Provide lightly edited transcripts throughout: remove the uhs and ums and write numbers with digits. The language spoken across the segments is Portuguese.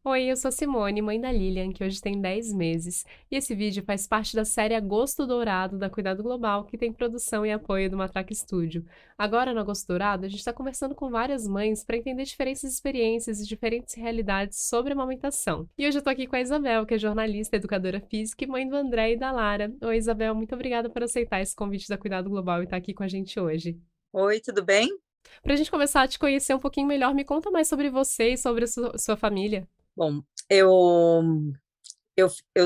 Oi, eu sou Simone, mãe da Lilian, que hoje tem 10 meses, e esse vídeo faz parte da série Agosto Dourado da Cuidado Global, que tem produção e apoio do Matraca Studio. Agora, no Agosto Dourado, a gente está conversando com várias mães para entender diferentes experiências e diferentes realidades sobre a amamentação. E hoje eu tô aqui com a Isabel, que é jornalista, educadora física e mãe do André e da Lara. Oi, Isabel, muito obrigada por aceitar esse convite da Cuidado Global e estar aqui com a gente hoje. Oi, tudo bem? Para a gente começar a te conhecer um pouquinho melhor, me conta mais sobre você e sobre a sua família. Bom, eu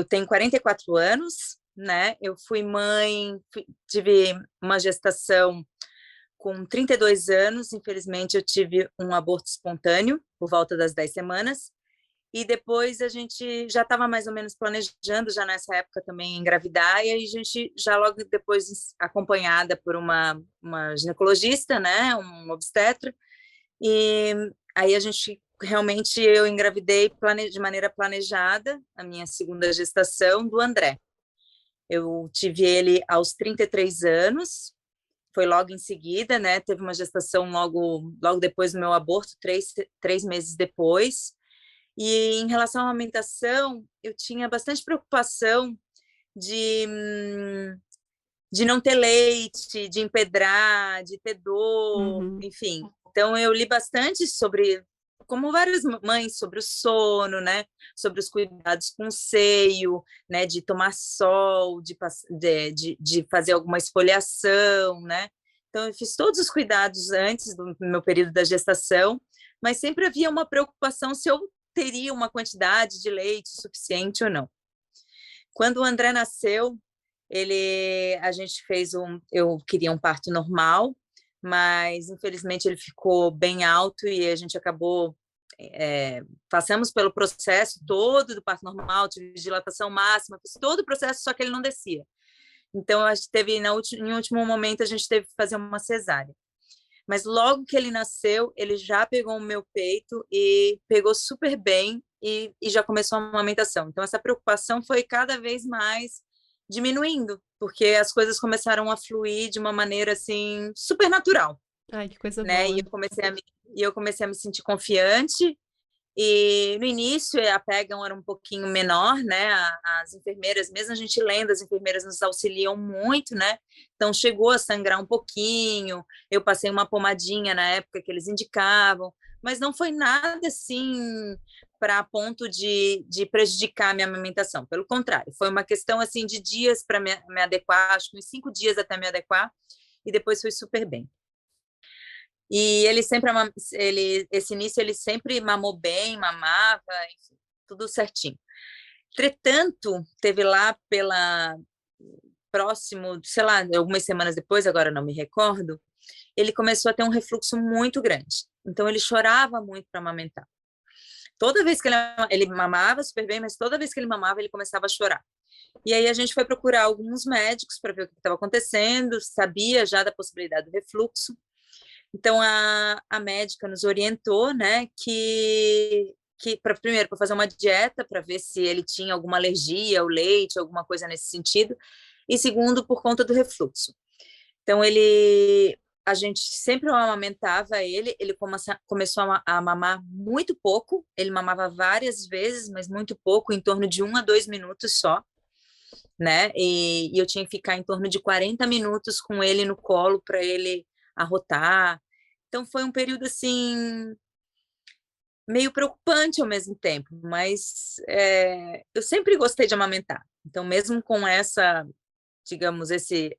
tenho 44 anos, né? Eu fui mãe, tive uma gestação com 32 anos. Infelizmente, eu tive um aborto espontâneo por volta das 10 semanas. E depois a gente já estava mais ou menos planejando, já nessa época também, engravidar. E aí a gente já logo depois, acompanhada por uma ginecologista, né? Um obstetra. E aí a gente realmente eu engravidei de maneira planejada a minha segunda gestação do André. Eu tive ele aos 33 anos, foi logo em seguida, né? Teve uma gestação logo depois do meu aborto, três meses depois. E em relação à amamentação, eu tinha bastante preocupação de, de não ter leite, de empedrar, de ter dor, Uhum. enfim. Então, eu li bastante sobre, como várias mães, sobre o sono, né? Sobre os cuidados com o seio, né? De tomar sol, de fazer alguma esfoliação, né? Então, eu fiz todos os cuidados antes do meu período da gestação, mas sempre havia uma preocupação se eu teria uma quantidade de leite suficiente ou não. Quando o André nasceu, a gente eu queria um parto normal, mas infelizmente ele ficou bem alto e a gente acabou passamos pelo processo todo do parto normal, tive dilatação máxima, fiz todo o processo, só que ele não descia. Então, a gente teve, em último momento, a gente teve que fazer uma cesárea. Mas logo que ele nasceu, ele já pegou o meu peito e pegou super bem e já começou a amamentação. Então, essa preocupação foi cada vez mais diminuindo, porque as coisas começaram a fluir de uma maneira assim super natural, Ai, que coisa né? boa. E eu comecei a me sentir confiante. E no início a pega era um pouquinho menor, né? As enfermeiras, mesmo a gente lendo, as enfermeiras nos auxiliam muito, né? Então chegou a sangrar um pouquinho. Eu passei uma pomadinha na época que eles indicavam, mas não foi nada assim para ponto de prejudicar a minha amamentação. Pelo contrário, foi uma questão assim de dias para me adequar, acho que uns 5 dias até me adequar, e depois foi super bem. E esse início ele sempre mamou bem, mamava, enfim, tudo certinho. Entretanto, teve lá pela próximo, sei lá, algumas semanas depois, agora não me recordo, ele começou a ter um refluxo muito grande. Então ele chorava muito para amamentar. Toda vez que ele mamava super bem, mas toda vez que ele mamava, ele começava a chorar. E aí a gente foi procurar alguns médicos para ver o que estava acontecendo, sabia já da possibilidade do refluxo. Então, a médica nos orientou, né, primeiro, para fazer uma dieta, para ver se ele tinha alguma alergia ao leite, alguma coisa nesse sentido, e segundo, por conta do refluxo. Então, a gente sempre amamentava ele começou a mamar muito pouco, ele mamava várias vezes, mas muito pouco, em torno de 1 a 2 minutos só, né, e eu tinha que ficar em torno de 40 minutos com ele no colo para ele arrotar. Então foi um período assim meio preocupante ao mesmo tempo, mas eu sempre gostei de amamentar. Então mesmo com essa, digamos,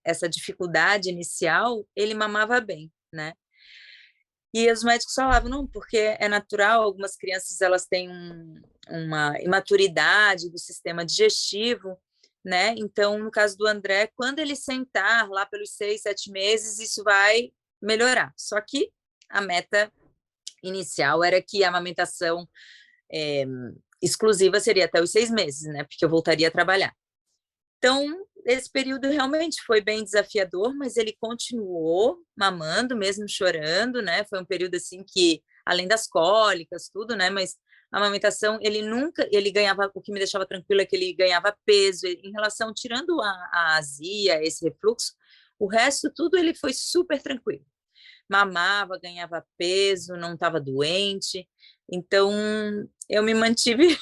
essa dificuldade inicial, ele mamava bem, né? E os médicos falavam, não, porque é natural, algumas crianças elas têm uma imaturidade do sistema digestivo, né? Então, no caso do André, quando ele sentar lá pelos 6, 7 meses, isso vai melhorar. Só que a meta inicial era que a amamentação é, exclusiva seria até os 6 meses, né? Porque eu voltaria a trabalhar. Então, esse período realmente foi bem desafiador, mas ele continuou mamando, mesmo chorando, né? Foi um período assim que, além das cólicas, tudo, né? Mas a amamentação, ele ganhava, o que me deixava tranquilo é que ele ganhava peso, em relação, tirando a azia, esse refluxo, o resto, tudo ele foi super tranquilo. Mamava, ganhava peso, não estava doente, Então, eu me mantive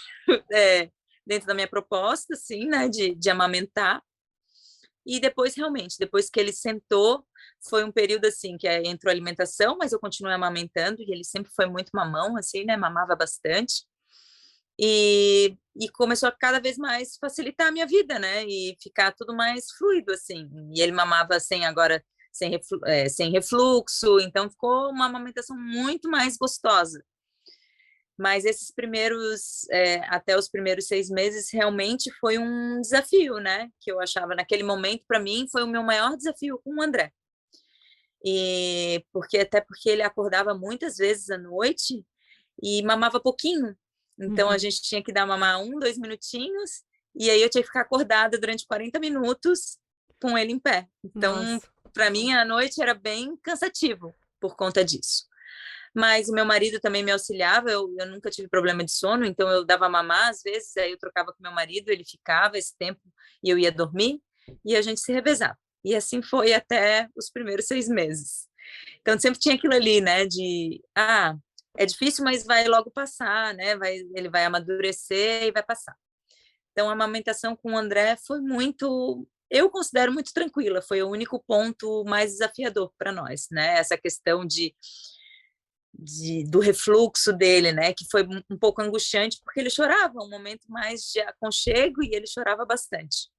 é, dentro da minha proposta, assim, né, de amamentar. E depois, realmente, depois que ele sentou, foi um período, assim, que entrou alimentação, mas eu continuei amamentando, e ele sempre foi muito mamão, assim, né, mamava bastante. E começou a cada vez mais facilitar a minha vida, né, e ficar tudo mais fluido, assim. E ele mamava sem refluxo, então ficou uma amamentação muito mais gostosa. Mas esses até os primeiros 6 meses, realmente foi um desafio, né? Que eu achava naquele momento, para mim, foi o meu maior desafio com o André. E até porque ele acordava muitas vezes à noite e mamava pouquinho. Então a Uhum. gente tinha que dar mamar 2 minutinhos, e aí eu tinha que ficar acordada durante 40 minutos com ele em pé. Então, Nossa. para mim, a noite era bem cansativo por conta disso. Mas o meu marido também me auxiliava, eu nunca tive problema de sono, então eu dava mamar às vezes, aí eu trocava com meu marido, ele ficava esse tempo e eu ia dormir, e a gente se revezava. E assim foi até os primeiros 6 meses. Então sempre tinha aquilo ali, né, é difícil, mas vai logo passar, né, ele vai amadurecer e vai passar. Então a amamentação com o André foi eu considero muito tranquila, foi o único ponto mais desafiador para nós, né, essa questão do refluxo dele, né, que foi um pouco angustiante, porque ele chorava, um momento mais de aconchego, e ele chorava bastante.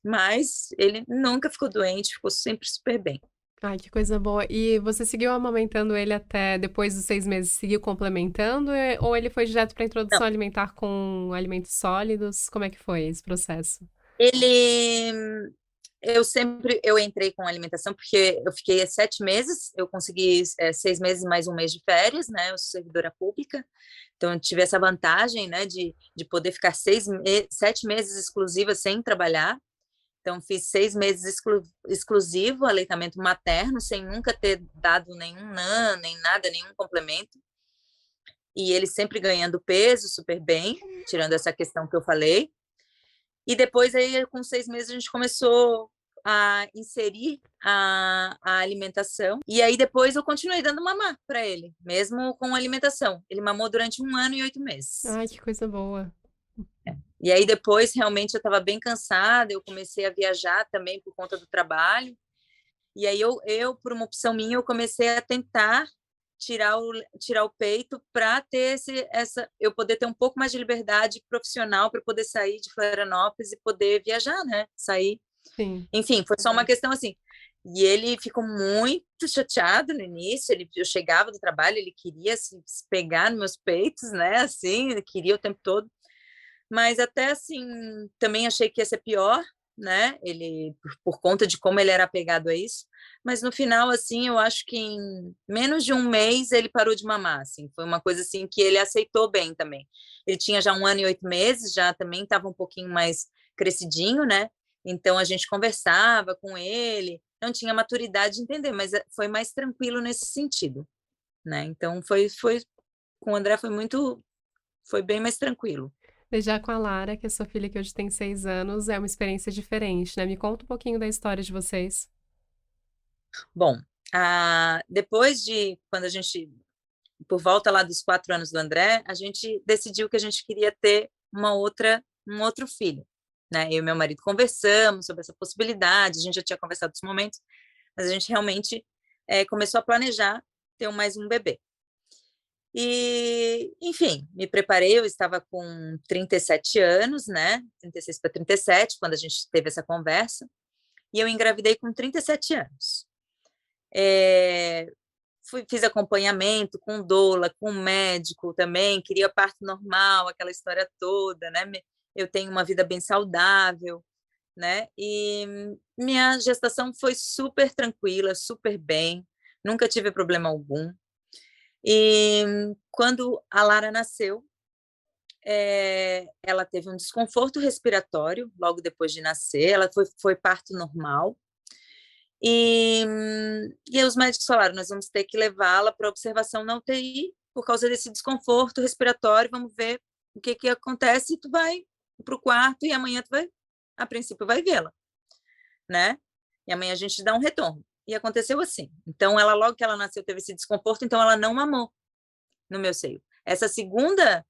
Mas ele nunca ficou doente, ficou sempre super bem. Ai, que coisa boa. E você seguiu amamentando ele até depois dos 6 meses, seguiu complementando, ou ele foi direto para Não, introdução alimentar com alimentos sólidos? Como é que foi esse processo? ele eu entrei com alimentação porque eu fiquei 7 meses, eu consegui 6 meses mais um mês de férias, né? Eu sou servidora pública, então eu tive essa vantagem, né, de poder ficar 7 meses exclusiva sem trabalhar. Então, fiz 6 meses exclusivo aleitamento materno, sem nunca ter dado nenhum NAN, nem nada, nenhum complemento. E ele sempre ganhando peso, super bem, tirando essa questão que eu falei. E depois, aí, com 6 meses, a gente começou a inserir a alimentação. E aí, depois, eu continuei dando mamar para ele, mesmo com alimentação. Ele mamou durante 1 ano e 8 meses. Ai, que coisa boa. E aí, depois, realmente, eu estava bem cansada, eu comecei a viajar também por conta do trabalho. E aí, por uma opção minha, eu comecei a tentar tirar o peito para eu poder ter um pouco mais de liberdade profissional para poder sair de Florianópolis e poder viajar, né? Sair. Sim. Enfim, foi só uma questão assim. E ele ficou muito chateado no início. Eu chegava do trabalho, ele queria se pegar nos meus peitos, né? Assim, ele queria o tempo todo. Mas até assim, também achei que ia ser pior, né? Ele por conta de como ele era apegado a isso. Mas no final, assim, eu acho que em menos de um mês ele parou de mamar, assim. Foi uma coisa assim que ele aceitou bem também. Ele tinha já 1 ano e 8 meses, já também estava um pouquinho mais crescidinho, né? Então a gente conversava com ele, não tinha maturidade de entender, mas foi mais tranquilo nesse sentido, né? Então foi com o André foi bem mais tranquilo. E já com a Lara, que é sua filha que hoje tem 6 anos, é uma experiência diferente, né. Me conta um pouquinho da história de vocês. Bom, depois de quando a gente, por volta lá dos 4 anos do André, a gente decidiu que a gente queria ter um outro filho, né? Eu e meu marido conversamos sobre essa possibilidade, a gente já tinha conversado dos momentos, mas a gente realmente começou a planejar ter mais um bebê. E, enfim, me preparei, eu estava com 37 anos, né? 36 para 37, quando a gente teve essa conversa, e eu engravidei com 37 anos. É, fiz acompanhamento com doula, com médico também, queria parto normal, aquela história toda, né? Eu tenho uma vida bem saudável, né? E minha gestação foi super tranquila, super bem, nunca tive problema algum. E quando a Lara nasceu, ela teve um desconforto respiratório logo depois de nascer, ela foi parto normal. E, e os médicos falaram: nós vamos ter que levá-la para observação na UTI por causa desse desconforto respiratório. Vamos ver o que acontece. E tu vai para o quarto e amanhã tu vai, a princípio, vai vê-la, né? E amanhã a gente dá um retorno. E aconteceu assim. Então, logo que ela nasceu, teve esse desconforto, então ela não mamou no meu seio. Essa segunda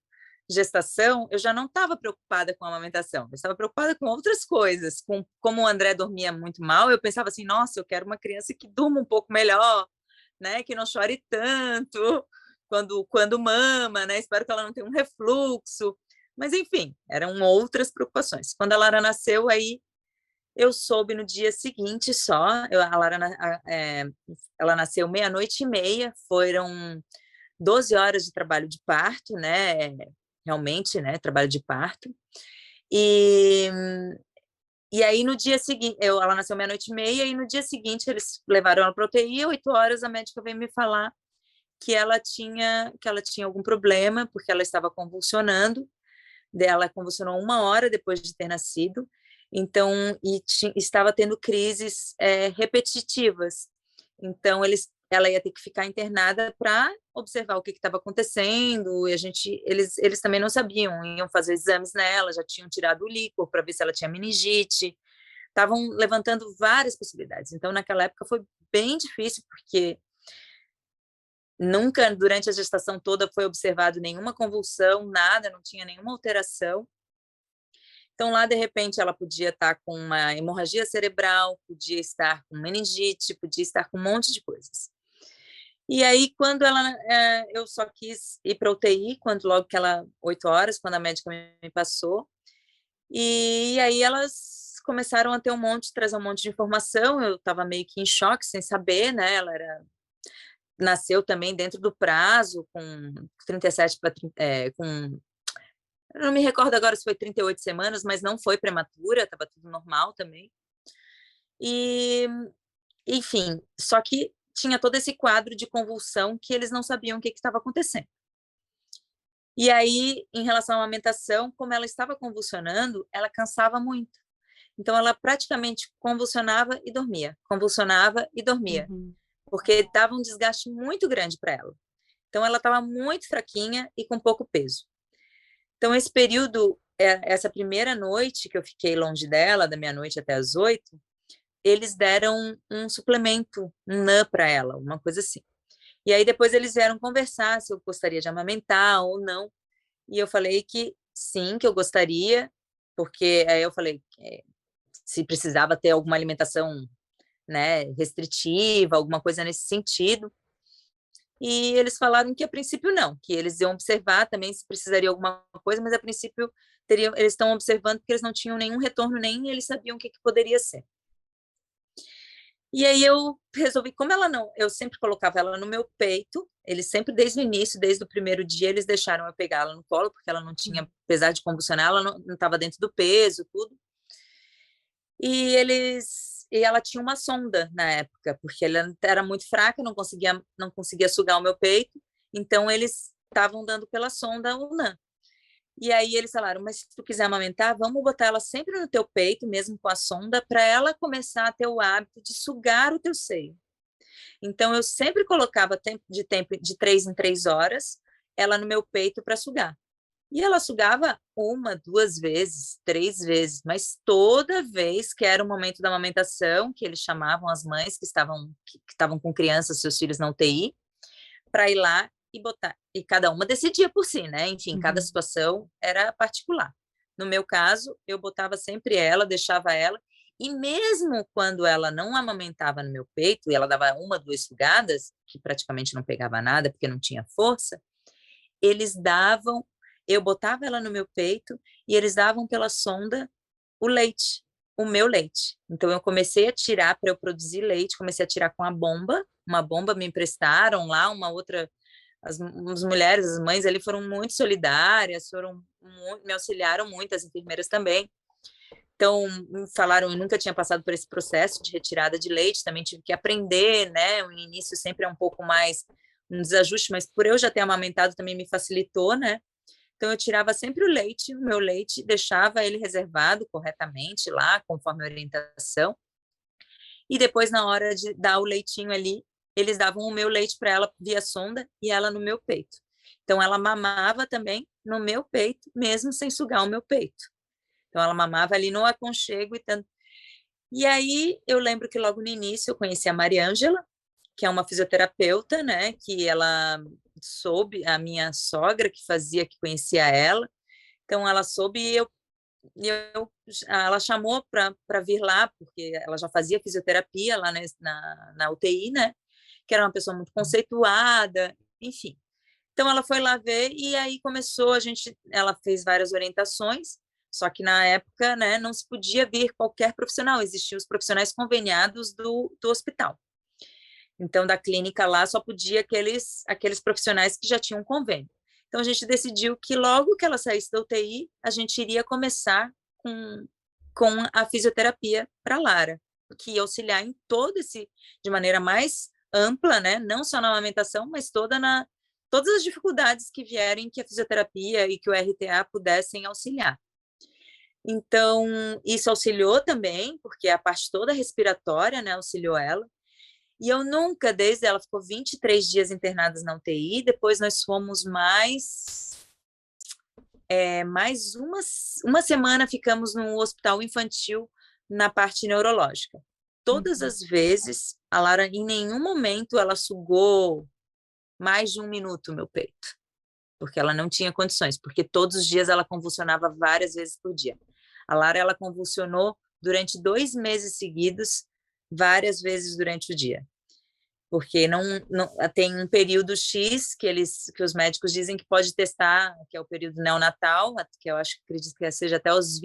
gestação, eu já não estava preocupada com a amamentação, eu estava preocupada com outras coisas. Como o André dormia muito mal, eu pensava assim, nossa, eu quero uma criança que durma um pouco melhor, né? Que não chore tanto quando mama, né? Espero que ela não tenha um refluxo. Mas, enfim, eram outras preocupações. Quando a Lara nasceu, aí eu soube no dia seguinte só. A Lara, ela nasceu 00:30, foram 12 horas de trabalho de parto, né? Realmente, né? Trabalho de parto. E aí, no dia seguinte, ela nasceu 00:30, e no dia seguinte eles levaram ela para a UTI. 8 horas, a médica veio me falar que ela tinha algum problema, porque ela estava convulsionando. Ela convulsionou 1 hora depois de ter nascido, então, estava tendo crises repetitivas. Então, ela ia ter que ficar internada para observar o que estava acontecendo, e eles também não sabiam, iam fazer exames nela, já tinham tirado o líquor para ver se ela tinha meningite, estavam levantando várias possibilidades. Então, naquela época foi bem difícil, porque nunca, durante a gestação toda, foi observado nenhuma convulsão, nada, não tinha nenhuma alteração. Então, lá, de repente, ela podia estar com uma hemorragia cerebral, podia estar com meningite, podia estar com um monte de coisas. E aí, eu só quis ir para a UTI, logo que 8 horas, quando a médica me passou. E aí elas começaram a trazer um monte de informação. Eu estava meio que em choque, sem saber, né? Ela nasceu também dentro do prazo, com 37 com, eu não me recordo agora se foi 38 semanas, mas não foi prematura, estava tudo normal também. E, enfim, só que tinha todo esse quadro de convulsão que eles não sabiam o que estava acontecendo. E aí, em relação à amamentação, como ela estava convulsionando, ela cansava muito. Então, ela praticamente convulsionava e dormia, Uhum. porque dava um desgaste muito grande para ela. Então, ela estava muito fraquinha e com pouco peso. Então, esse período, essa primeira noite que eu fiquei longe dela, da meia-noite até as 8, eles deram um suplemento, um NAN para ela, uma coisa assim. E aí, depois eles vieram conversar se eu gostaria de amamentar ou não. E eu falei que sim, que eu gostaria, porque aí eu falei se precisava ter alguma alimentação, né, restritiva, alguma coisa nesse sentido. E eles falaram que a princípio não, que eles iam observar também se precisaria alguma coisa, mas a princípio eles estão observando porque eles não tinham nenhum retorno, nem eles sabiam o que poderia ser. E aí eu resolvi, eu sempre colocava ela no meu peito, eles sempre, desde o início, desde o primeiro dia, eles deixaram eu pegar ela no colo, porque ela não tinha, apesar de convulsionar, ela não estava dentro do peso, tudo. E ela tinha uma sonda na época, porque ela era muito fraca, não conseguia sugar o meu peito, então eles estavam dando pela sonda o NAN. E aí eles falaram, mas se tu quiser amamentar, vamos botar ela sempre no teu peito, mesmo com a sonda, para ela começar a ter o hábito de sugar o teu seio. Então eu sempre colocava de 3 em 3 horas ela no meu peito para sugar. E ela sugava 1, 2 vezes, 3 vezes, mas toda vez que era o momento da amamentação, que eles chamavam as mães que estavam com crianças, seus filhos na UTI, para ir lá e botar. E cada uma decidia por si, né? Enfim, cada situação era particular. No meu caso, eu botava sempre ela, deixava ela, e mesmo quando ela não amamentava no meu peito, e ela dava 1, 2 sugadas, que praticamente não pegava nada, porque não tinha força, eu botava ela no meu peito e eles davam pela sonda o leite, o meu leite. Então eu comecei a tirar para eu produzir leite, comecei a tirar com uma bomba me emprestaram lá, uma outra, as mulheres, as mães ali foram muito solidárias, me auxiliaram muito, as enfermeiras também. Então, me falaram, eu nunca tinha passado por esse processo de retirada de leite, também tive que aprender, né? O início sempre é um pouco mais um desajuste, mas por eu já ter amamentado também me facilitou, né? Então, eu tirava sempre o meu leite, deixava ele reservado corretamente lá, conforme a orientação. E depois, na hora de dar o leitinho ali, eles davam o meu leite para ela via sonda e ela no meu peito. Então, ela mamava também no meu peito, mesmo sem sugar o meu peito. Então, ela mamava ali no aconchego e tanto. E aí, eu lembro que logo no início eu conheci a Mariângela, que é uma fisioterapeuta, né, que ela soube, a minha sogra que fazia, que conhecia ela, então ela soube ela chamou para vir lá, porque ela já fazia fisioterapia lá na UTI, né, que era uma pessoa muito conceituada, enfim. Então ela foi lá ver e aí começou, ela fez várias orientações, só que na época, né, não se podia vir qualquer profissional, existiam os profissionais conveniados do hospital. Então, da clínica lá, só podia aqueles profissionais que já tinham convênio. Então, a gente decidiu que logo que ela saísse da UTI, a gente iria começar com a fisioterapia para a Lara, que ia auxiliar em de maneira mais ampla, né? Não só na amamentação, mas todas as dificuldades que vierem que a fisioterapia e que o RTA pudessem auxiliar. Então, isso auxiliou também, porque a parte toda respiratória, né, auxiliou ela. E eu nunca, desde ela ficou 23 dias internada na UTI, depois nós fomos mais uma semana ficamos no hospital infantil na parte neurológica. Todas as vezes, a Lara, em nenhum momento, ela sugou mais de 1 minuto o meu peito, porque ela não tinha condições, porque todos os dias ela convulsionava várias vezes por dia. A Lara, ela convulsionou durante 2 meses seguidos, várias vezes durante o dia, porque não tem um período X que os médicos dizem que pode testar, que é o período neonatal, que eu acredito que seja até os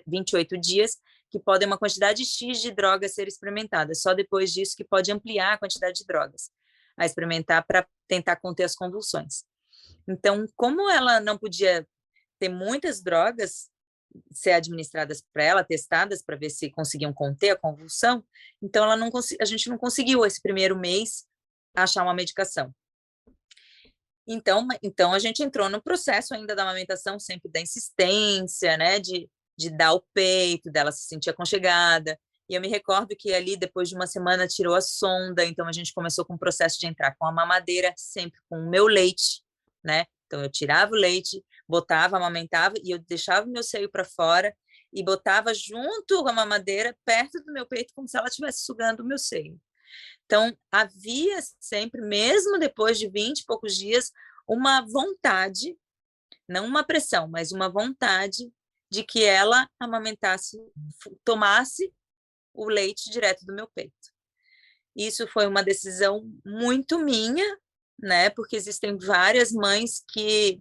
28 dias, que podem uma quantidade X de drogas ser experimentada. Só depois disso que pode ampliar a quantidade de drogas a experimentar para tentar conter as convulsões. Então, como ela não podia ter muitas drogas ser administradas para ela, testadas para ver se conseguiam conter a convulsão, então a gente não conseguiu esse primeiro mês achar uma medicação. Então a gente entrou no processo ainda da amamentação, sempre da insistência, né, de dar o peito, dela se sentir aconchegada. E eu me recordo que ali, depois de uma semana, tirou a sonda, então a gente começou com o processo de entrar com a mamadeira, sempre com o meu leite, né? Então eu tirava o leite, botava, amamentava e eu deixava o meu seio para fora e botava junto com a mamadeira perto do meu peito, como se ela estivesse sugando o meu seio. Então havia sempre, mesmo depois de 20 e poucos dias, uma vontade, não uma pressão, mas uma vontade de que ela amamentasse, tomasse o leite direto do meu peito. Isso foi uma decisão muito minha, né? Porque existem várias mães que,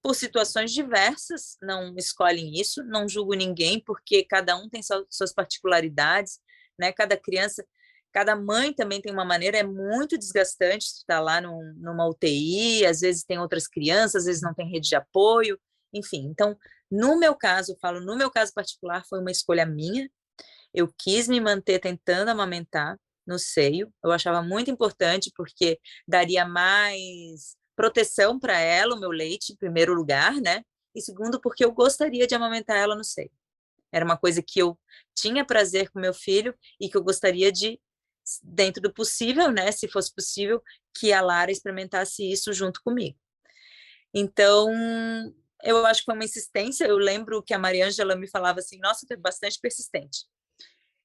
por situações diversas, não escolhem isso, não julgo ninguém, porque cada um tem suas particularidades, né? Cada criança, cada mãe também tem uma maneira, é muito desgastante estar lá numa UTI, às vezes tem outras crianças, às vezes não tem rede de apoio, enfim. Então, no meu caso, eu falo, no meu caso particular, foi uma escolha minha. Eu quis me manter tentando amamentar no seio, eu achava muito importante porque daria mais proteção para ela, o meu leite, em primeiro lugar, né? E segundo, porque eu gostaria de amamentar ela no seio. Era uma coisa que eu tinha prazer com meu filho e que eu gostaria de, dentro do possível, né, se fosse possível, que a Lara experimentasse isso junto comigo. Então, eu acho que foi uma insistência. Eu lembro que a Mariângela me falava assim, nossa, tu é bastante persistente.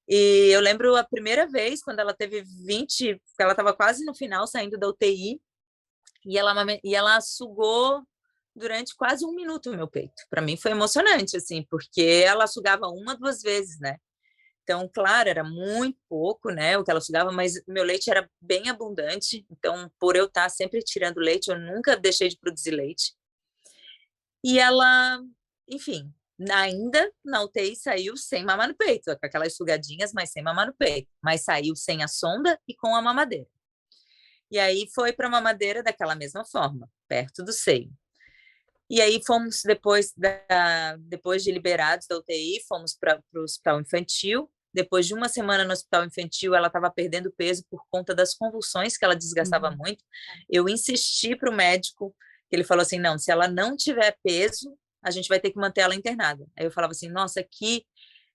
E eu lembro a primeira vez, quando ela teve 20, ela estava quase no final, saindo da UTI, e ela sugou durante quase 1 minuto o meu peito. Para mim foi emocionante, assim, porque ela sugava 1, 2 vezes, né? Então, claro, era muito pouco, né, o que ela sugava, mas meu leite era bem abundante. Então, por eu estar sempre tirando leite, eu nunca deixei de produzir leite. E ela, enfim, ainda na UTI saiu sem mamar no peito, com aquelas sugadinhas, mas sem mamar no peito. Mas saiu sem a sonda e com a mamadeira. E aí foi para a mamadeira daquela mesma forma, perto do seio. E aí fomos, depois de liberados da UTI, fomos para o hospital infantil. Depois de uma semana no hospital infantil, ela estava perdendo peso por conta das convulsões, que ela desgastava muito. Eu insisti para o médico, ele falou assim, não, se ela não tiver peso, a gente vai ter que manter ela internada. Aí eu falava assim, nossa, aqui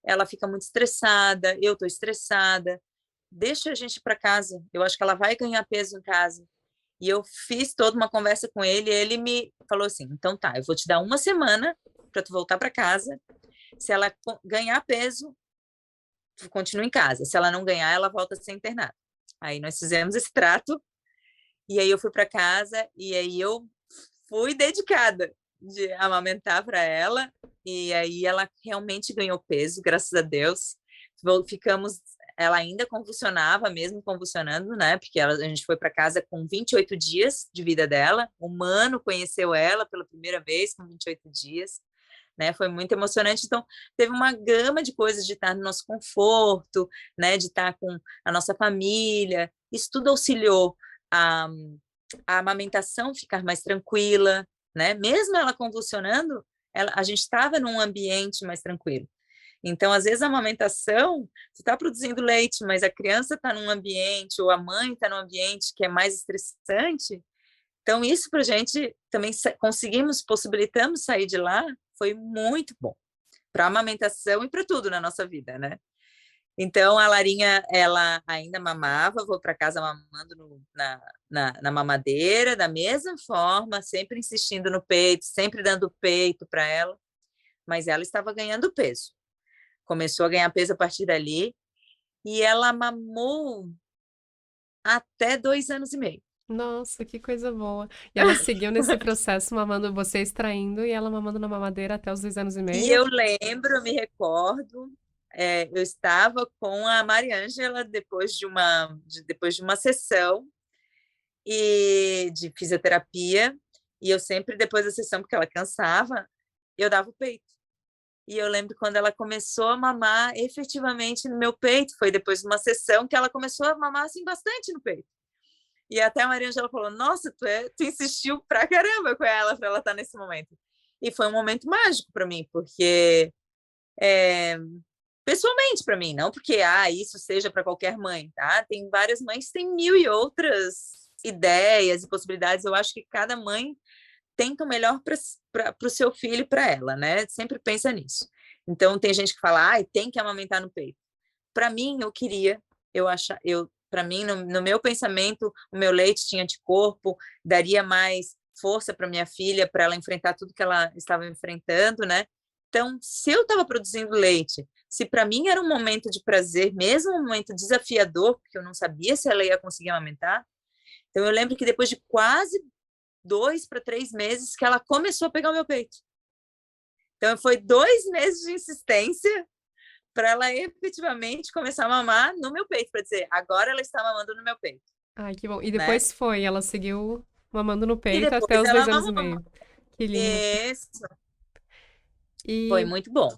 ela fica muito estressada, eu estou estressada, deixa a gente ir para casa, eu acho que ela vai ganhar peso em casa. E eu fiz toda uma conversa com ele, e ele me falou assim, então tá, eu vou te dar 1 semana para tu voltar para casa, se ela ganhar peso, tu continua em casa, se ela não ganhar, ela volta a ser internada. Aí nós fizemos esse trato, e aí eu fui para casa, e aí eu fui dedicada de amamentar para ela, e aí ela realmente ganhou peso, graças a Deus. Ficamos, ela ainda convulsionava, mesmo convulsionando, né? Porque a gente foi para casa com 28 dias de vida dela. O Mano conheceu ela pela primeira vez com 28 dias. Né, foi muito emocionante, então teve uma gama de coisas de estar no nosso conforto, né, de estar com a nossa família, isso tudo auxiliou a, a amamentação ficar mais tranquila, né, mesmo ela convulsionando, a gente estava num ambiente mais tranquilo. Então, às vezes, a amamentação, você está produzindo leite, mas a criança está num ambiente, ou a mãe está num ambiente que é mais estressante, então, isso para a gente também possibilitamos sair de lá, foi muito bom, para a amamentação e para tudo na nossa vida, né? Então, a Larinha, ela ainda mamava, vou para casa mamando na mamadeira, da mesma forma, sempre insistindo no peito, sempre dando peito para ela, mas ela estava ganhando peso. Começou a ganhar peso a partir dali, e ela mamou até 2 anos e meio. Nossa, que coisa boa. E ela seguiu nesse processo mamando, você extraindo e ela mamando na mamadeira até os 2 anos e E meio? eu lembro, eu me recordo, eu estava com a Mariângela depois de uma sessão de fisioterapia, e eu sempre, depois da sessão, porque ela cansava, eu dava o peito. E eu lembro quando ela começou a mamar efetivamente no meu peito, foi depois de uma sessão que ela começou a mamar assim, bastante no peito. E até a Mariângela falou, nossa, tu insistiu pra caramba com ela, para ela estar nesse momento. E foi um momento mágico para mim, porque pessoalmente para mim, não porque isso seja para qualquer mãe, tá? Tem várias mães que têm mil e outras ideias e possibilidades. Eu acho que cada mãe tenta o melhor para o seu filho e para ela, né? Sempre pensa nisso. Então tem gente que fala, tem que amamentar no peito. Para mim, para mim, no meu pensamento, o meu leite tinha anticorpo, daria mais força para minha filha, para ela enfrentar tudo que ela estava enfrentando, né? Então, se eu estava produzindo leite, se para mim era um momento de prazer, mesmo um momento desafiador, porque eu não sabia se ela ia conseguir amamentar, então eu lembro que depois de quase 2 para 3 meses que ela começou a pegar o meu peito. Então, foi 2 meses de insistência para ela efetivamente começar a mamar no meu peito, para dizer, agora ela está mamando no meu peito. Ai, que bom. E Né? depois ela seguiu mamando no E peito até depois os ela 2 anos e mamou. meio. Que lindo. Isso. Foi E, muito bom.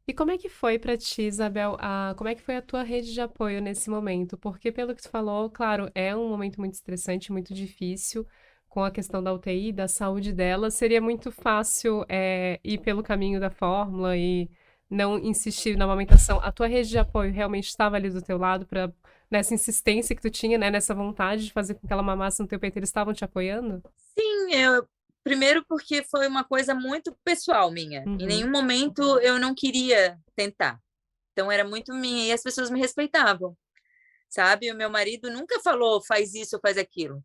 e como é que foi pra ti, Isabel, como é que foi a tua rede de apoio nesse momento? Porque pelo que tu falou, claro, é um momento muito estressante, muito difícil, com a questão da UTI, da saúde dela, seria muito fácil ir pelo caminho da fórmula e não insistir na amamentação. A tua rede de apoio realmente estava ali do teu lado nessa insistência que tu tinha, né, nessa vontade de fazer com que ela mamasse no teu peito, eles estavam te apoiando? Sim, primeiro porque foi uma coisa muito pessoal minha. Em Uhum. nenhum momento eu não queria tentar. Então era muito minha e as pessoas me respeitavam, sabe? O meu marido nunca falou faz isso ou faz aquilo.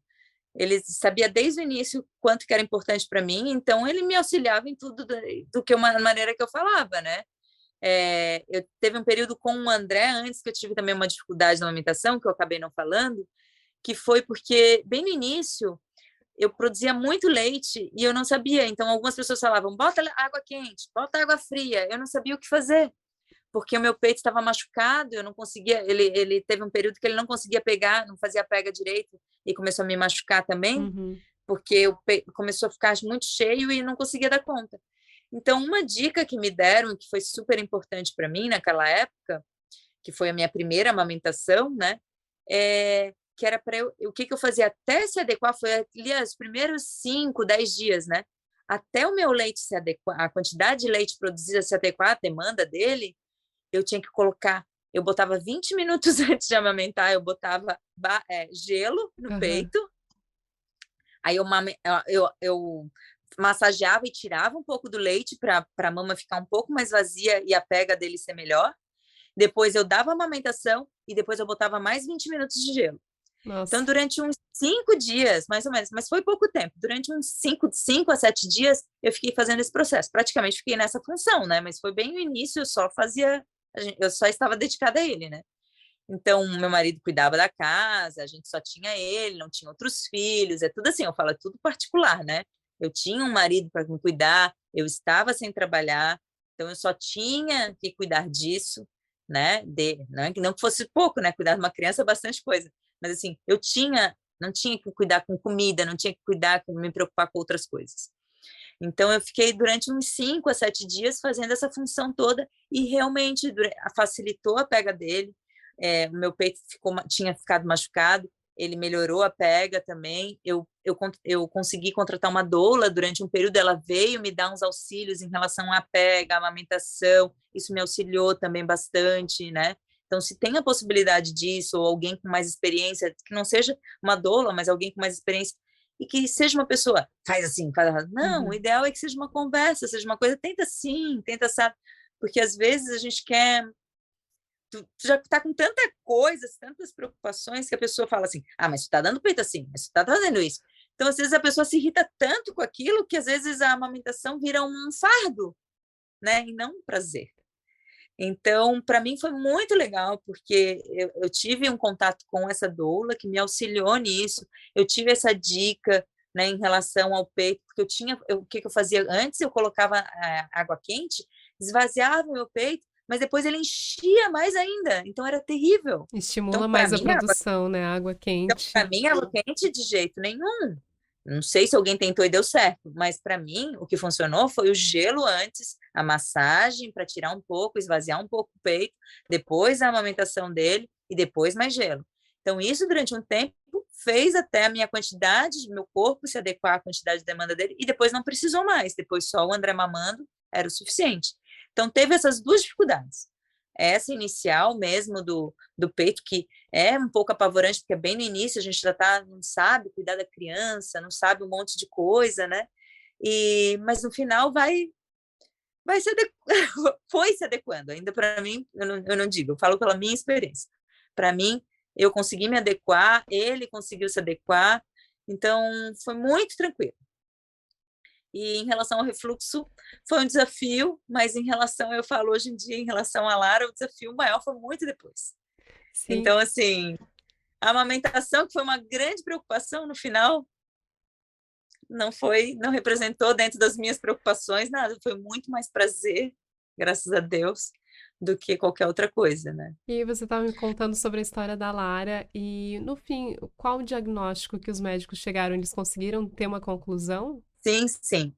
Ele sabia desde o início quanto que era importante para mim, então ele me auxiliava em tudo do que uma maneira que eu falava, né? Eu teve um período com o André antes que eu tive também uma dificuldade na amamentação que eu acabei não falando, que foi porque bem no início eu produzia muito leite e eu não sabia. Então algumas pessoas falavam bota água quente, bota água fria. Eu não sabia o que fazer porque o meu peito estava machucado, eu não conseguia, ele teve um período que ele não conseguia pegar, não fazia pega direito e começou a me machucar também, Uhum. porque começou a ficar muito cheio e não conseguia dar conta. Então, uma dica que me deram, que foi super importante para mim naquela época, que foi a minha primeira amamentação, né, que era para o que eu fazia até se adequar, foi ali os primeiros 5, 10 dias, né, até o meu leite se adequar, a quantidade de leite produzida se adequar à demanda dele, eu tinha que colocar, eu botava 20 minutos antes de amamentar, eu botava gelo no Aham. peito, aí eu massageava e tirava um pouco do leite para a mama ficar um pouco mais vazia e a pega dele ser melhor. Depois eu dava a amamentação e depois eu botava mais 20 minutos de gelo. Então, Nossa. durante uns 5 dias, mais ou menos, mas foi pouco tempo, durante uns 5 a 7 dias, eu fiquei fazendo esse processo. Praticamente fiquei nessa função, né? Mas foi bem no início, eu só estava dedicada a ele, né? Então, meu marido cuidava da casa, a gente só tinha ele, não tinha outros filhos, é tudo assim, eu falo, é tudo particular, né? Eu tinha um marido para me cuidar, eu estava sem trabalhar, então eu só tinha que cuidar disso, né? Não que fosse pouco, né? Cuidar de uma criança é bastante coisa, mas assim, não tinha que cuidar com comida, não tinha que cuidar, me preocupar com outras coisas. Então, eu fiquei durante uns 5 a 7 dias fazendo essa função toda e realmente facilitou a pega dele. O meu peito tinha ficado machucado, ele melhorou a pega também. Eu consegui contratar uma doula durante um período, ela veio me dar uns auxílios em relação à pega, à amamentação, isso me auxiliou também bastante, né? Então, se tem a possibilidade disso, ou alguém com mais experiência, que não seja uma doula, mas alguém com mais experiência, e que seja uma pessoa, faz assim, faz. Não, o Uhum. ideal é que seja uma conversa, seja uma coisa, tenta sim, tenta sabe, porque às vezes a gente quer, tu já está com tanta coisas, tantas preocupações, que a pessoa fala assim, mas tu está dando peito assim, mas tu está fazendo isso. Então, às vezes, a pessoa se irrita tanto com aquilo que, às vezes, a amamentação vira um fardo, né, e não um prazer. Então, para mim foi muito legal, porque eu tive um contato com essa doula que me auxiliou nisso, eu tive essa dica, né, em relação ao peito, porque o que eu fazia antes, eu colocava água quente, esvaziava o meu peito, mas depois ele enchia mais ainda, então era terrível. Então, Estimula para mais a mim, a água produção, né, a água então, para quente. mim, água quente de jeito nenhum. Não sei se alguém tentou e deu certo, mas para mim o que funcionou foi o gelo antes, a massagem para tirar um pouco, esvaziar um pouco o peito, depois a amamentação dele e depois mais gelo. Então, isso durante um tempo fez até a minha quantidade, meu corpo se adequar à quantidade de demanda dele e depois não precisou mais, depois só o André mamando era o suficiente. Então, teve essas duas dificuldades. Essa inicial mesmo do peito, que é um pouco apavorante, porque é bem no início, a gente já não sabe cuidar da criança, não sabe um monte de coisa, né? Mas no final vai se foi se adequando. Ainda para mim, eu não digo, eu falo pela minha experiência. Para mim, eu consegui me adequar, ele conseguiu se adequar, então foi muito tranquilo. E em relação ao refluxo, foi um desafio, mas em relação, eu falo hoje em dia, em relação à Lara, o desafio maior foi muito depois. Sim. Então, assim, a amamentação, que foi uma grande preocupação no final, não representou dentro das minhas preocupações nada, foi muito mais prazer, graças a Deus, do que qualquer outra coisa, né. E você estava me contando sobre a história da Lara e, no fim, qual o diagnóstico que os médicos chegaram? Eles conseguiram ter uma conclusão? Sim, sim.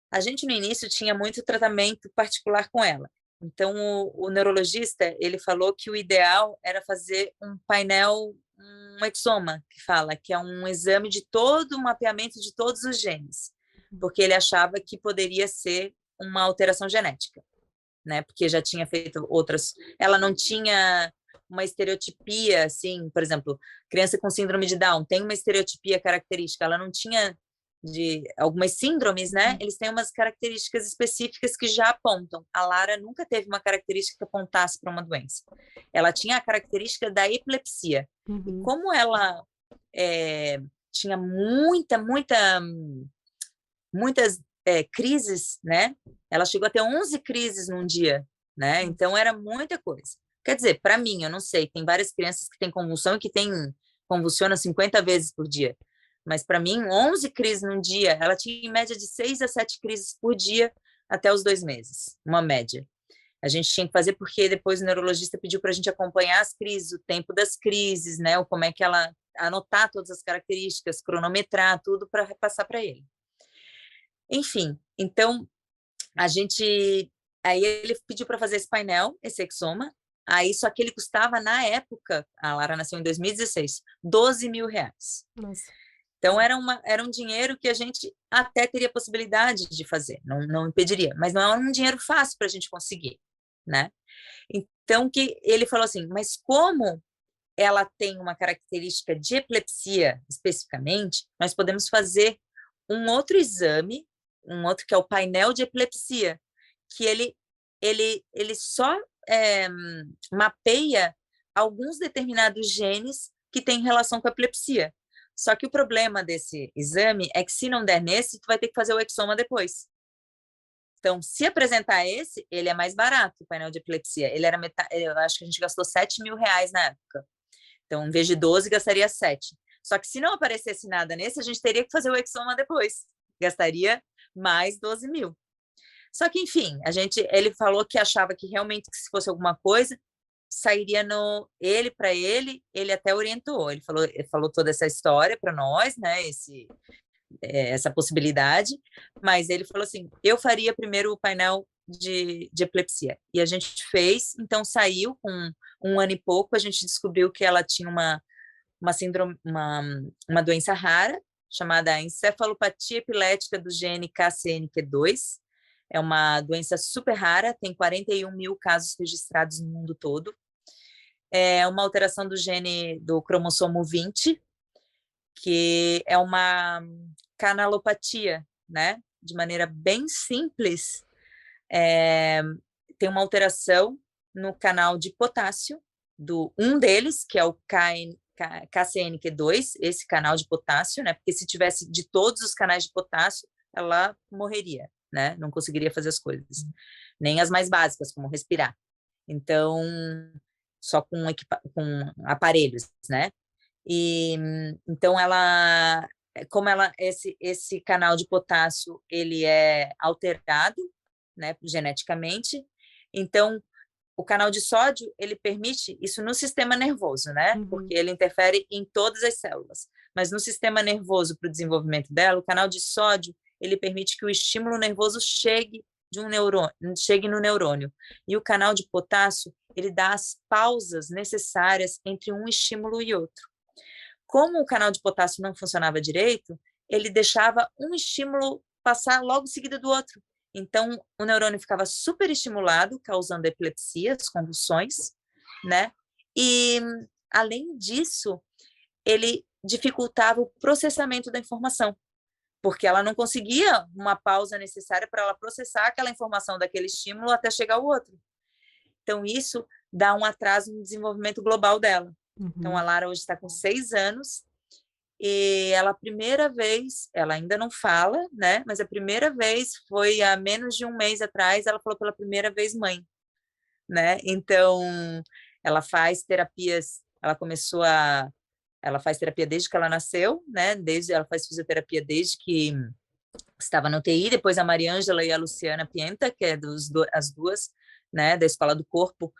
A gente no início tinha muito tratamento particular com ela. Então o neurologista, ele falou que o ideal era fazer um painel, um exoma, que fala, que é um exame de todo o mapeamento de todos os genes, porque ele achava que poderia ser uma alteração genética, né? Porque já tinha feito outras, ela não tinha uma estereotipia, assim, por exemplo, criança com síndrome de Down tem uma estereotipia característica, ela não tinha de algumas síndromes, né? Eles têm umas características específicas que já apontam. A Lara nunca teve uma característica que apontasse para uma doença. Ela tinha a característica da epilepsia. E Uhum. como ela tinha muitas crises, né? Ela chegou a ter 11 crises num dia, né? Então era muita coisa. Quer dizer, para mim, eu não sei, tem várias crianças que têm convulsão e que convulsiona 50 vezes por dia. Mas para mim, 11 crises num dia, ela tinha em média de 6 a 7 crises por dia até os 2 meses, uma média. A gente tinha que fazer porque depois o neurologista pediu para a gente acompanhar as crises, o tempo das crises, né? Ou como é que ela anotar todas as características, cronometrar tudo para repassar para ele. Enfim, então a gente, aí ele pediu para fazer esse painel, esse exoma, aí só que ele custava na época, a Lara nasceu em 2016, R$ 12.000. Nossa. Então era um dinheiro que a gente até teria possibilidade de fazer, não impediria, mas não é um dinheiro fácil para a gente conseguir, né? Então que ele falou assim, mas como ela tem uma característica de epilepsia especificamente, nós podemos fazer um outro exame, um outro que é o painel de epilepsia, que ele só mapeia alguns determinados genes que têm relação com a epilepsia. Só que o problema desse exame é que se não der nesse, tu vai ter que fazer o exoma depois. Então, se apresentar esse, ele é mais barato, o painel de epilepsia. Ele era eu acho que a gente gastou R$ 7.000 na época. Então, em vez de 12, gastaria 7. Só que se não aparecesse nada nesse, a gente teria que fazer o Exoma depois. Gastaria mais 12 mil. Só que, enfim, ele falou que achava que realmente, se fosse alguma coisa, sairia no para ele até orientou. Ele falou toda essa história para nós, né? Essa possibilidade, mas ele falou assim: eu faria primeiro o painel de epilepsia. E a gente fez, então saiu com 1 ano e pouco, a gente descobriu que ela tinha uma síndrome, uma doença rara, chamada encefalopatia epilética do gene KCNQ2. É uma doença super rara, tem 41 mil casos registrados no mundo todo. É uma alteração do gene do cromossomo 20, que é uma canalopatia, né? De maneira bem simples, tem uma alteração no canal de potássio, um deles, que é o KCNQ2, esse canal de potássio, né? Porque se tivesse de todos os canais de potássio, ela morreria, né? Não conseguiria fazer as coisas, nem as mais básicas, como respirar. Então, só com aparelhos, né? E então esse canal de potássio ele é alterado, né, geneticamente. Então o canal de sódio ele permite isso no sistema nervoso, né? Porque ele interfere em todas as células. Mas no sistema nervoso, para o desenvolvimento dela, o canal de sódio ele permite que o estímulo nervoso chegue no neurônio. E o canal de potássio ele dá as pausas necessárias entre um estímulo e outro. Como o canal de potássio não funcionava direito, ele deixava um estímulo passar logo em seguida do outro. Então, o neurônio ficava super estimulado, causando epilepsias, convulsões, né? E, além disso, ele dificultava o processamento da informação, porque ela não conseguia uma pausa necessária para ela processar aquela informação daquele estímulo até chegar ao outro. Então, isso dá um atraso no desenvolvimento global dela. Então, a Lara hoje está com 6 anos e ela, a primeira vez, ela ainda não fala, né? Mas a primeira vez foi há menos de 1 mês atrás, ela falou pela primeira vez mãe, né? Então, ela faz terapias, ela faz terapia desde que ela nasceu, né? Ela faz fisioterapia desde que estava no UTI, depois a Mariângela e a Luciana Pienta, que é as duas, né, da Escola do Corpo,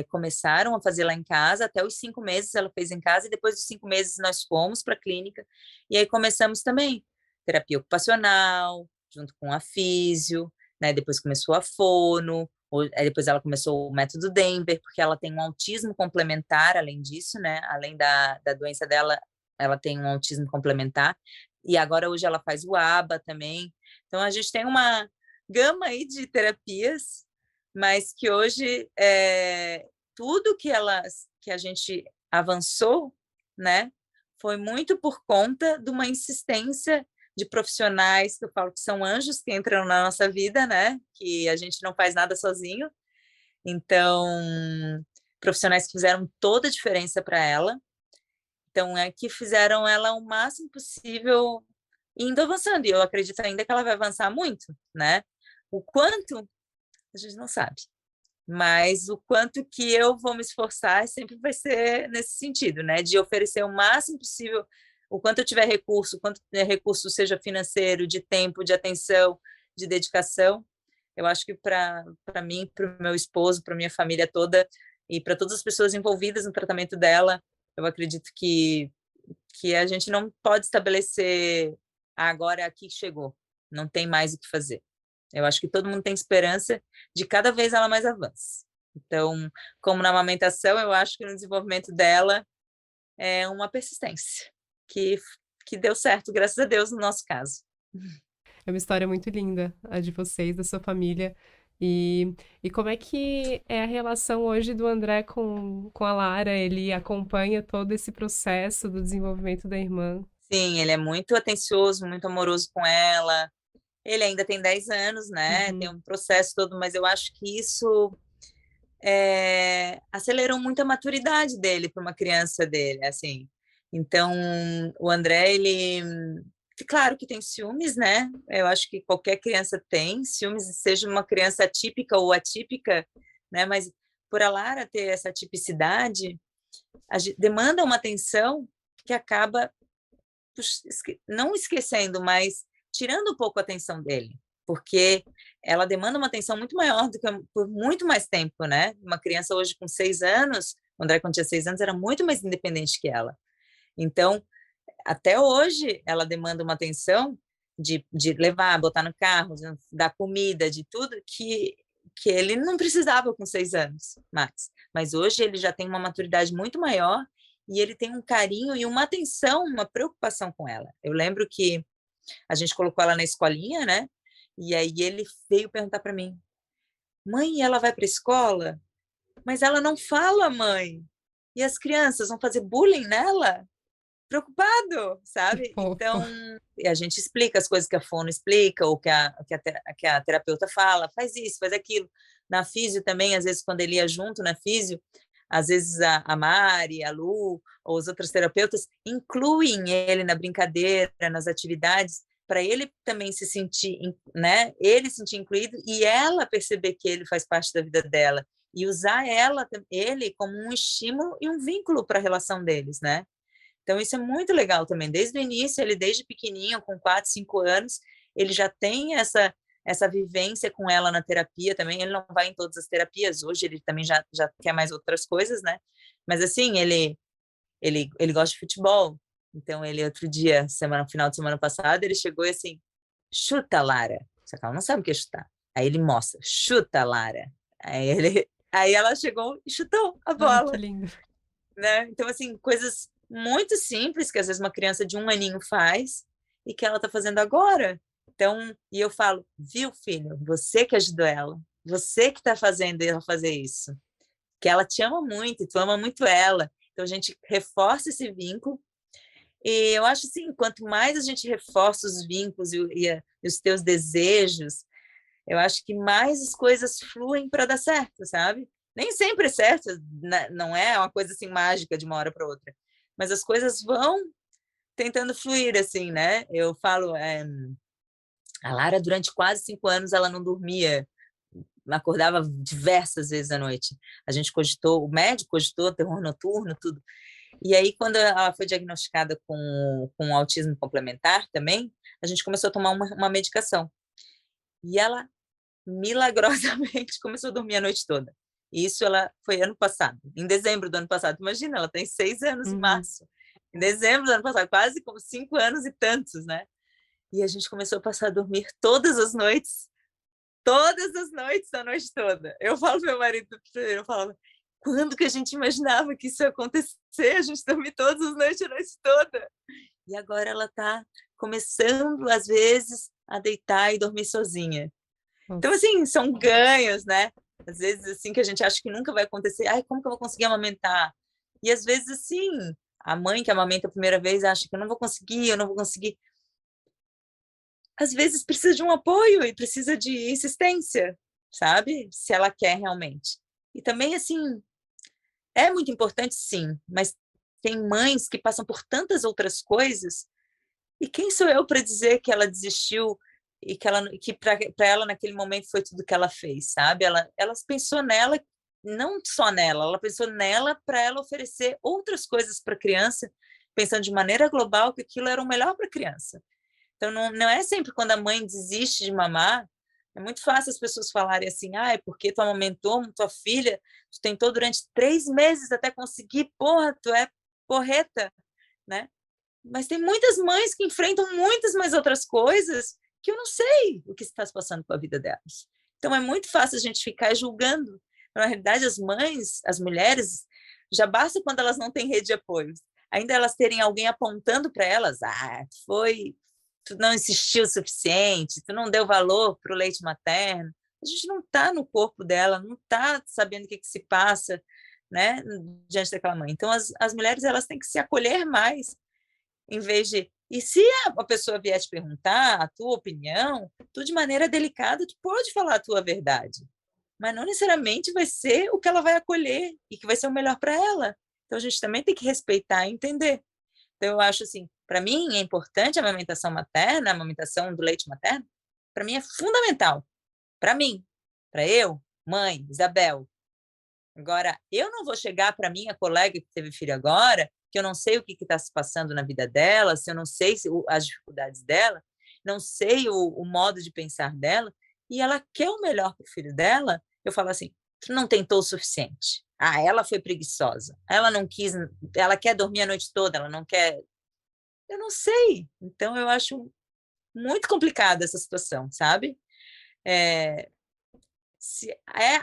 começaram a fazer lá em casa, até os 5 meses ela fez em casa, e depois dos 5 meses nós fomos para a clínica, e aí começamos também terapia ocupacional, junto com a físio, né, depois começou a fono, depois ela começou o método Denver, porque ela tem um autismo complementar, além disso, né, além da doença dela, ela tem um autismo complementar, e agora hoje ela faz o ABA também. Então, a gente tem uma gama aí de terapias, mas que hoje tudo que a gente avançou, né, foi muito por conta de uma insistência de profissionais, que eu falo que são anjos que entram na nossa vida, né, que a gente não faz nada sozinho. Então, profissionais que fizeram toda a diferença para ela. Então, que fizeram ela o máximo possível indo avançando. E eu acredito ainda que ela vai avançar muito, né? O quanto, a gente não sabe. Mas o quanto que eu vou me esforçar sempre vai ser nesse sentido, né? De oferecer o máximo possível, o quanto eu tiver recurso, quanto recurso seja financeiro, de tempo, de atenção, de dedicação. Eu acho que para mim, para o meu esposo, para minha família toda e para todas as pessoas envolvidas no tratamento dela, eu acredito que a gente não pode estabelecer agora aqui chegou, não tem mais o que fazer. Eu acho que todo mundo tem esperança de cada vez ela mais avance. Então, como na amamentação, eu acho que no desenvolvimento dela é uma persistência que deu certo, graças a Deus, no nosso caso. É uma história muito linda, a de vocês, da sua família. E como é que é a relação hoje do André com a Lara? Ele acompanha todo esse processo do desenvolvimento da irmã? Sim, ele é muito atencioso, muito amoroso com ela. Ele ainda tem 10 anos, né? Tem um processo todo, mas eu acho que isso acelerou muito a maturidade dele para uma criança dele, assim. Então, o André, Claro que tem ciúmes, né? Eu acho que qualquer criança tem ciúmes, seja uma criança típica ou atípica, né? Mas por a Lara ter essa tipicidade, demanda uma atenção que acaba não esquecendo, mas tirando um pouco a atenção dele, porque ela demanda uma atenção muito maior do que por muito mais tempo, né? Uma criança hoje com 6 anos, o André, quando tinha 6 anos, era muito mais independente que ela. Então, até hoje, ela demanda uma atenção de levar, botar no carro, de dar comida, de tudo, que ele não precisava com 6 anos mais. Mas hoje ele já tem uma maturidade muito maior e ele tem um carinho e uma atenção, uma preocupação com ela. Eu lembro que a gente colocou ela na escolinha, né? E aí ele veio perguntar para mim: mãe, ela vai para a escola? Mas ela não fala, mãe. E as crianças vão fazer bullying nela? Preocupado, Que sabe? fofo. Então, a gente explica as coisas que a fono explica, ou que a terapeuta fala, faz isso, faz aquilo. Na físio também, às vezes, quando ele ia junto na físio, às vezes a Mari, a Lu, ou os outros terapeutas incluem ele na brincadeira, nas atividades, para ele também se sentir, né? Ele se sentir incluído e ela perceber que ele faz parte da vida dela e usar ele como um estímulo e um vínculo para a relação deles, né? Então, isso é muito legal também. Desde o início, ele, desde pequenininho, com 4, 5 anos, ele já tem essa vivência com ela na terapia também. Ele não vai em todas as terapias, hoje ele também já quer mais outras coisas, né? Mas, assim, ele gosta de futebol. Então, ele, outro dia, final de semana passada, ele chegou e assim, chuta, Lara. Só que ela não sabe o que é chutar. Aí ele mostra, chuta, Lara. Aí ela chegou e chutou a Ai, que bola, lindo. né? Então, assim, coisas muito simples que às vezes uma criança de 1 aninho faz e que ela está fazendo agora. Então, e eu falo, viu, filho, você que ajudou ela, você que está fazendo ela fazer isso, que ela te ama muito e tu ama muito ela. Então, a gente reforça esse vínculo e eu acho assim, quanto mais a gente reforça os vínculos e os teus desejos, eu acho que mais as coisas fluem para dar certo, sabe? Nem sempre é certo, né? Não é uma coisa assim mágica de uma hora para outra, mas as coisas vão tentando fluir assim, né? Eu falo, a Lara durante quase 5 anos ela não dormia, acordava diversas vezes à noite. A gente cogitou, o médico cogitou terror noturno, tudo. E aí quando ela foi diagnosticada com autismo complementar também, a gente começou a tomar uma medicação. E ela milagrosamente começou a dormir a noite toda. Isso ela foi ano passado, em dezembro do ano passado. Imagina, ela tem 6 anos em Uhum. março. Em dezembro do ano passado, quase como 5 anos e tantos, né? E a gente começou a passar a dormir todas as noites, a noite toda. Eu falo pro meu marido, eu falava, quando que a gente imaginava que isso ia acontecer? A gente dormir todas as noites, a noite toda. E agora ela está começando, às vezes, a deitar e dormir sozinha. Então, Nossa. assim, são ganhos, né? Às vezes, assim, que a gente acha que nunca vai acontecer. Ai, como que eu vou conseguir amamentar? E, às vezes, assim, a mãe que amamenta a primeira vez acha que eu não vou conseguir, eu não vou conseguir. Às vezes, precisa de um apoio e precisa de insistência, sabe? Se ela quer realmente. E também, assim, é muito importante, sim, mas tem mães que passam por tantas outras coisas e quem sou eu para dizer que ela desistiu e que para ela naquele momento foi tudo que ela fez, sabe? Ela pensou nela, não só nela, ela pensou nela para ela oferecer outras coisas para a criança, pensando de maneira global que aquilo era o melhor para a criança. Então não é sempre quando a mãe desiste de mamar, é muito fácil as pessoas falarem assim, ah, é porque tu amamentou tua filha, tu tentou durante 3 meses até conseguir, porra, tu é porreta, né? Mas tem muitas mães que enfrentam muitas mais outras coisas que eu não sei o que está se passando com a vida delas. Então é muito fácil a gente ficar julgando. Na realidade, as mães, as mulheres, já basta quando elas não têm rede de apoio. Ainda elas terem alguém apontando para elas, tu não insistiu o suficiente, tu não deu valor para o leite materno. A gente não está no corpo dela, não está sabendo o que se passa, né, diante daquela mãe. Então as mulheres elas têm que se acolher mais em vez de. E se a pessoa vier te perguntar a tua opinião, tu, de maneira delicada, tu pode falar a tua verdade, mas não necessariamente vai ser o que ela vai acolher e que vai ser o melhor para ela. Então, a gente também tem que respeitar e entender. Então, eu acho assim, para mim é importante a amamentação materna, a amamentação do leite materno, para mim é fundamental, para mim, para eu, mãe, Isabel. Agora, eu não vou chegar para minha colega que teve filho agora, que eu não sei o que está se passando na vida dela, se eu não sei as dificuldades dela, não sei o modo de pensar dela, e ela quer o melhor para o filho dela, eu falo assim, tu não tentou o suficiente. Ah, ela foi preguiçosa, ela não quis, ela quer dormir a noite toda, ela não quer... Eu não sei. Então, eu acho muito complicada essa situação, sabe? É,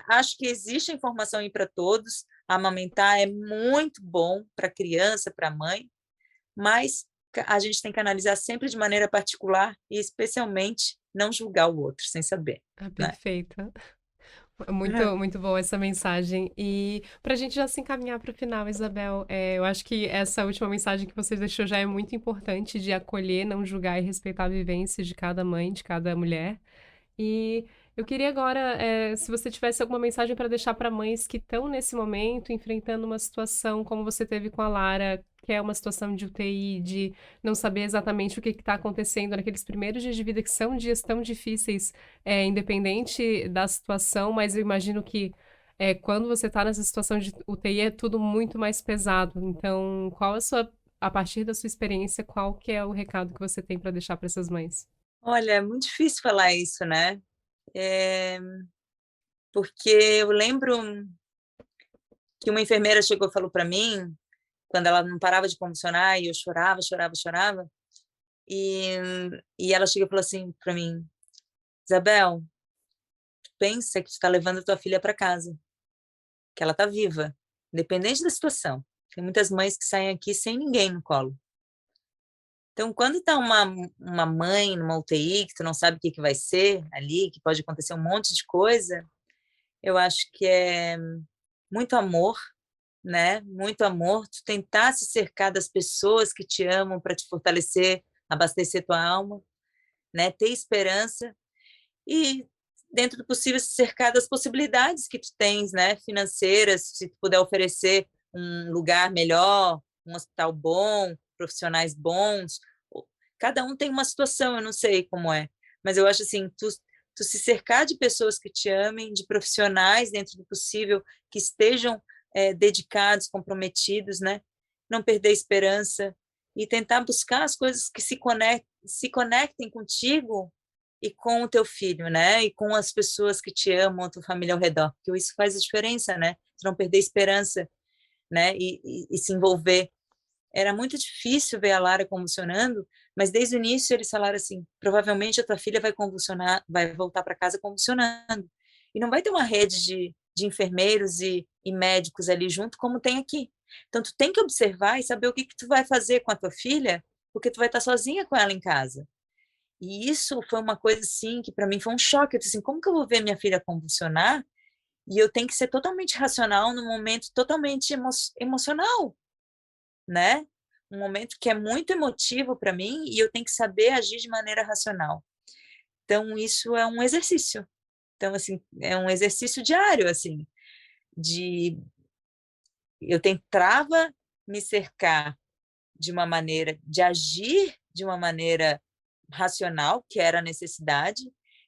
acho que existe informação aí para todos, amamentar é muito bom para a criança, para a mãe, mas a gente tem que analisar sempre de maneira particular e, especialmente, não julgar o outro sem saber, Ah, né? perfeita. Muito, muito boa essa mensagem. E para a gente já se encaminhar para o final, Isabel, eu acho que essa última mensagem que você deixou já é muito importante de acolher, não julgar e respeitar a vivência de cada mãe, de cada mulher. E eu queria agora, se você tivesse alguma mensagem para deixar para mães que estão nesse momento enfrentando uma situação como você teve com a Lara, que é uma situação de UTI, de não saber exatamente o que está acontecendo naqueles primeiros dias de vida, que são dias tão difíceis, independente da situação, mas eu imagino que quando você está nessa situação de UTI é tudo muito mais pesado. Então, a partir da sua experiência, qual que é o recado que você tem para deixar para essas mães? Olha, é muito difícil falar isso, né? É, porque eu lembro que uma enfermeira chegou e falou para mim, quando ela não parava de convulsionar, e eu chorava, chorava, chorava, e, e ela chegou e falou assim para mim, Isabel, pensa que tu está levando a tua filha para casa, que ela está viva, independente da situação. Tem muitas mães que saem aqui sem ninguém no colo. Então, quando está uma mãe numa UTI, que tu não sabe o que vai ser ali, que pode acontecer um monte de coisa, eu acho que é muito amor, né? Muito amor, tu tentar se cercar das pessoas que te amam para te fortalecer, abastecer tua alma, né? Ter esperança e, dentro do possível, se cercar das possibilidades que tu tens, né? Financeiras, se tu puder oferecer um lugar melhor, um hospital bom, profissionais bons. Cada um tem uma situação, eu não sei como é, mas eu acho assim, tu se cercar de pessoas que te amem, de profissionais, dentro do possível, que estejam dedicados, comprometidos, né? Não perder a esperança e tentar buscar as coisas que se conectem contigo e com o teu filho, né? E com as pessoas que te amam, a tua família ao redor, porque isso faz a diferença, né? Tu não perder a esperança, né? E se envolver. Era muito difícil ver a Lara convulsionando, mas desde o início eles falaram assim, provavelmente a tua filha vai convulsionar, vai voltar para casa convulsionando. E não vai ter uma rede de enfermeiros e médicos ali junto, como tem aqui. Então, tu tem que observar e saber o que tu vai fazer com a tua filha, porque tu vai estar sozinha com ela em casa. E isso foi uma coisa, assim, que para mim foi um choque. Eu disse assim, como que eu vou ver minha filha convulsionar e eu tenho que ser totalmente racional num momento totalmente emocional, né? Um momento que é muito emotivo para mim e eu tenho que saber agir de maneira racional. Então, isso é um exercício. Então, assim, é um exercício diário, assim, de eu tentava me cercar de uma maneira, de agir de uma maneira racional, que era a necessidade.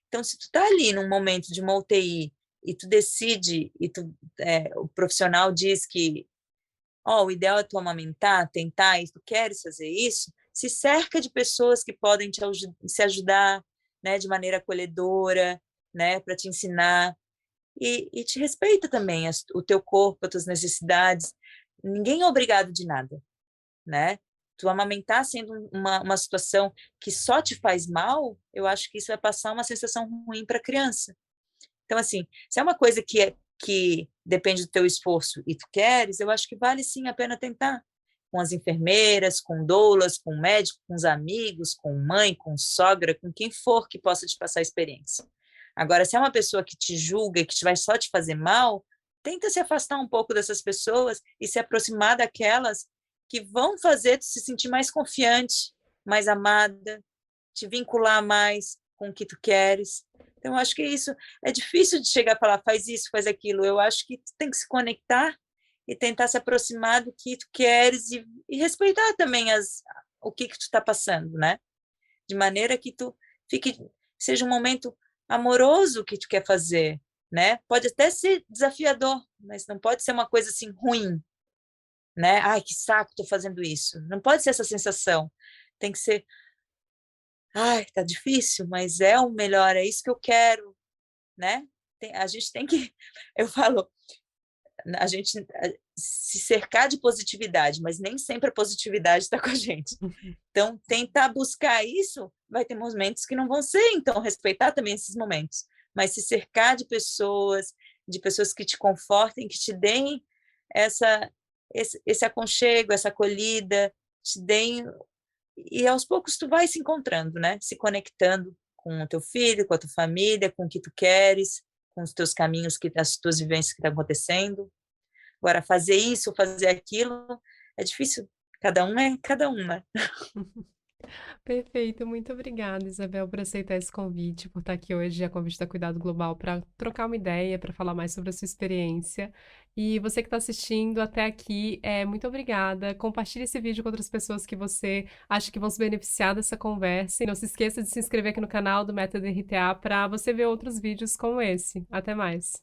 Então, se tu está ali num momento de uma UTI e tu decide, o profissional diz que o ideal é tu amamentar, tentar, e tu queres fazer isso, se cerca de pessoas que podem se ajudar, né, de maneira acolhedora, né, para te ensinar, e te respeita também o teu corpo, as tuas necessidades. Ninguém é obrigado de nada, né? Tu amamentar sendo uma situação que só te faz mal, eu acho que isso vai passar uma sensação ruim para a criança. Então, assim, se é uma coisa que depende do teu esforço e tu queres, eu acho que vale sim a pena tentar. Com as enfermeiras, com doulas, com o médico, com os amigos, com mãe, com sogra, com quem for que possa te passar a experiência. Agora, se é uma pessoa que te julga e que vai só te fazer mal, tenta se afastar um pouco dessas pessoas e se aproximar daquelas que vão fazer tu se sentir mais confiante, mais amada, te vincular mais com o que tu queres. Então, eu acho que isso é difícil de chegar a falar, faz isso, faz aquilo. Eu acho que tu tem que se conectar e tentar se aproximar do que tu queres e respeitar também o que tu está passando, né? De maneira que tu fique, seja um momento amoroso que tu quer fazer, né? Pode até ser desafiador, mas não pode ser uma coisa assim ruim, né? Ai, que saco, tô fazendo isso. Não pode ser essa sensação. Tem que ser, ai, tá difícil, mas é o melhor, é isso que eu quero, né? A gente tem que, eu falo, a gente se cercar de positividade, mas nem sempre a positividade está com a gente. Então, tentar buscar isso, vai ter momentos que não vão ser, então respeitar também esses momentos, mas se cercar de pessoas que te confortem, que te deem esse aconchego, essa acolhida, te deem, e aos poucos tu vai se encontrando, né? Se conectando com o teu filho, com a tua família, com o que tu queres, com os teus caminhos, as tuas vivências que estão acontecendo. Agora, fazer isso, fazer aquilo, é difícil. Cada um, né? Perfeito, muito obrigada, Isabel, por aceitar esse convite, por estar aqui hoje a convite da Cuidado Global para trocar uma ideia, para falar mais sobre a sua experiência. E você que está assistindo até aqui, muito obrigada. Compartilhe esse vídeo com outras pessoas que você acha que vão se beneficiar dessa conversa. E não se esqueça de se inscrever aqui no canal do Método RTA para você ver outros vídeos como esse. Até mais.